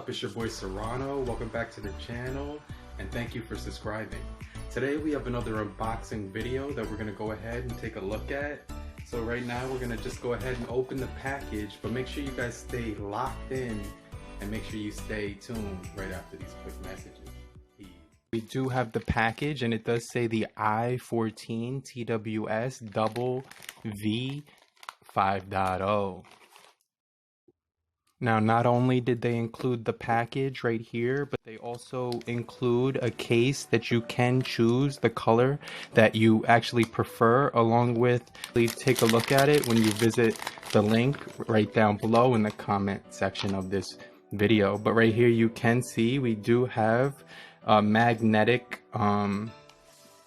up? It's your boy Serrano. Welcome back to the channel and thank you for subscribing. Today we have another unboxing video that we're going to go ahead and take a look at. So right now we're going to just go ahead and open the package, but make sure you guys stay locked in and make sure you stay tuned right after these quick messages. We do have the package and it does say the i14 TWS V 5.0. Now, not only did they include the package right here, but they also include a case that you can choose the color that you actually prefer, along with, please take a look at it when you visit the link right down below in the comment section of this video. But right here you can see we do have magnetic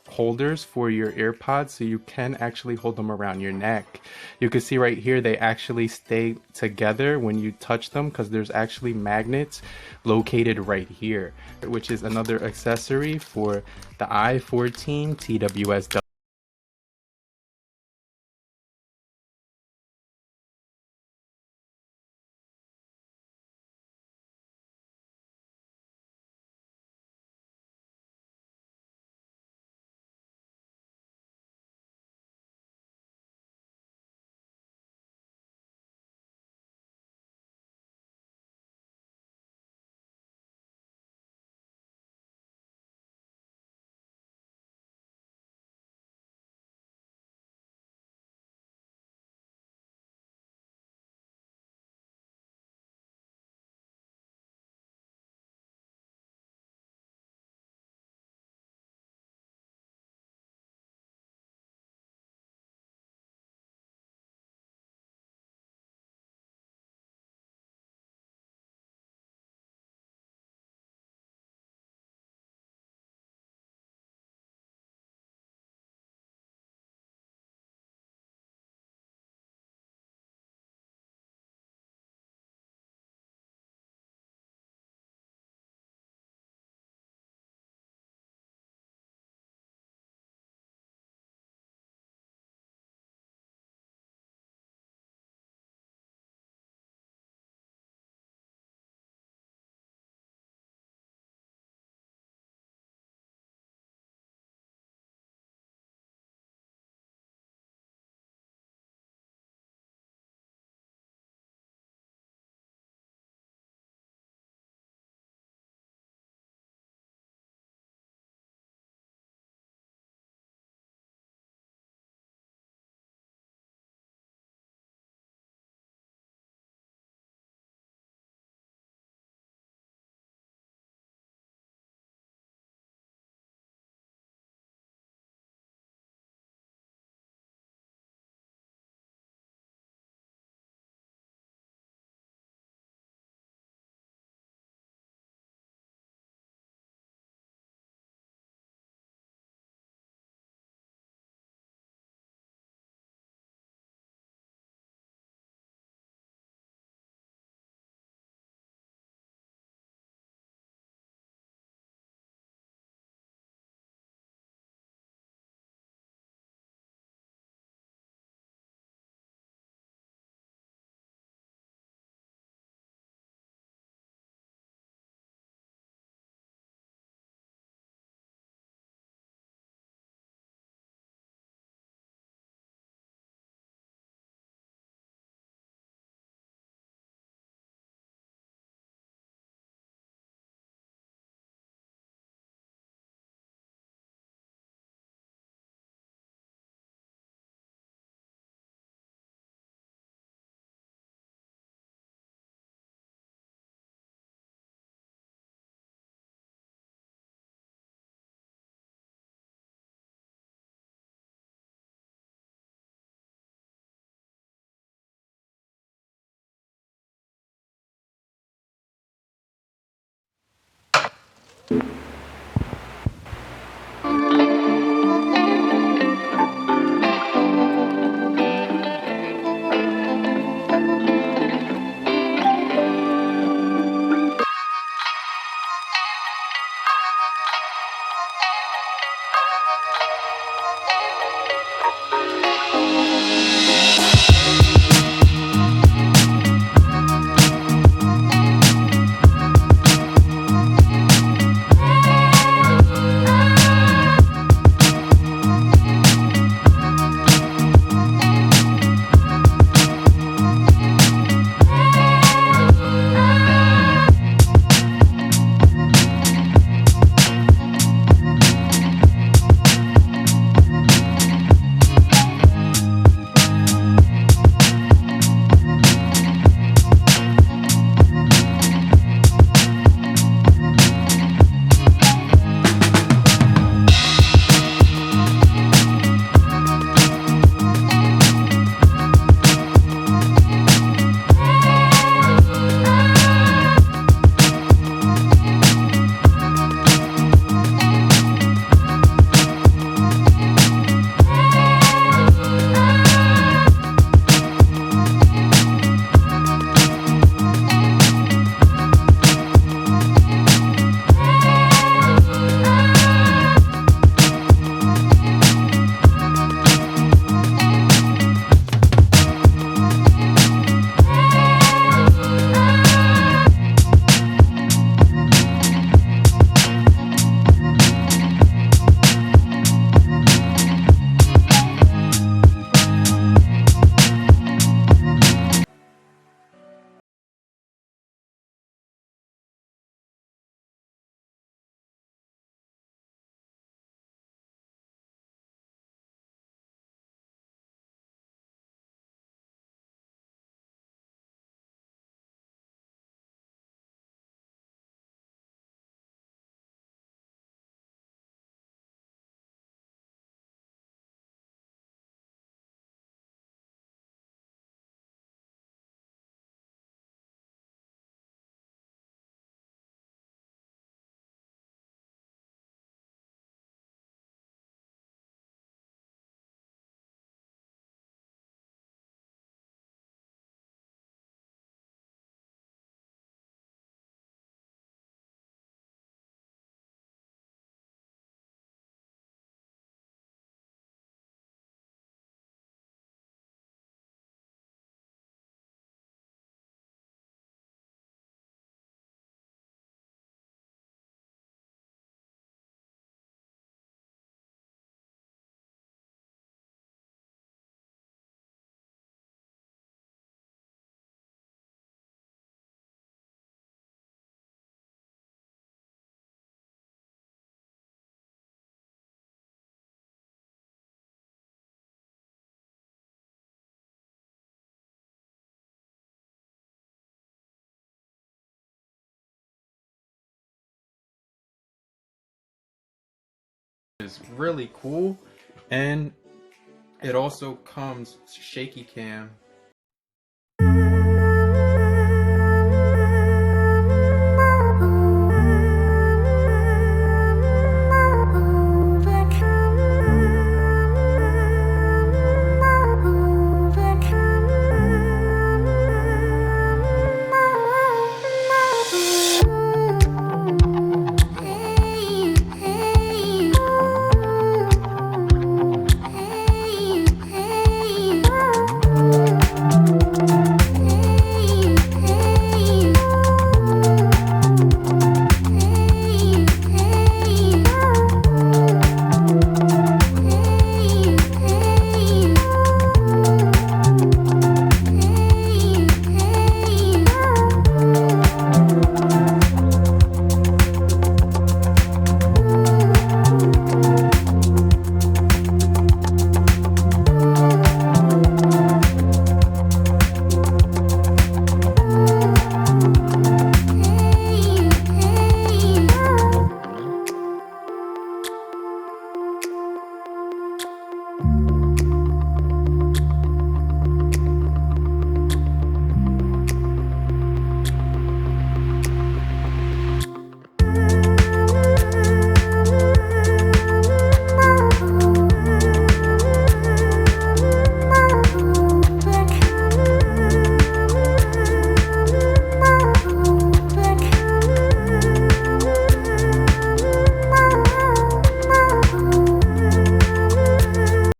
holders for your earpods, so you can actually hold them around your neck. You can see right here they actually stay together when you touch them because there's actually magnets located right here, which is another accessory for the i14 TWS. is really cool. And it also comes shaky cam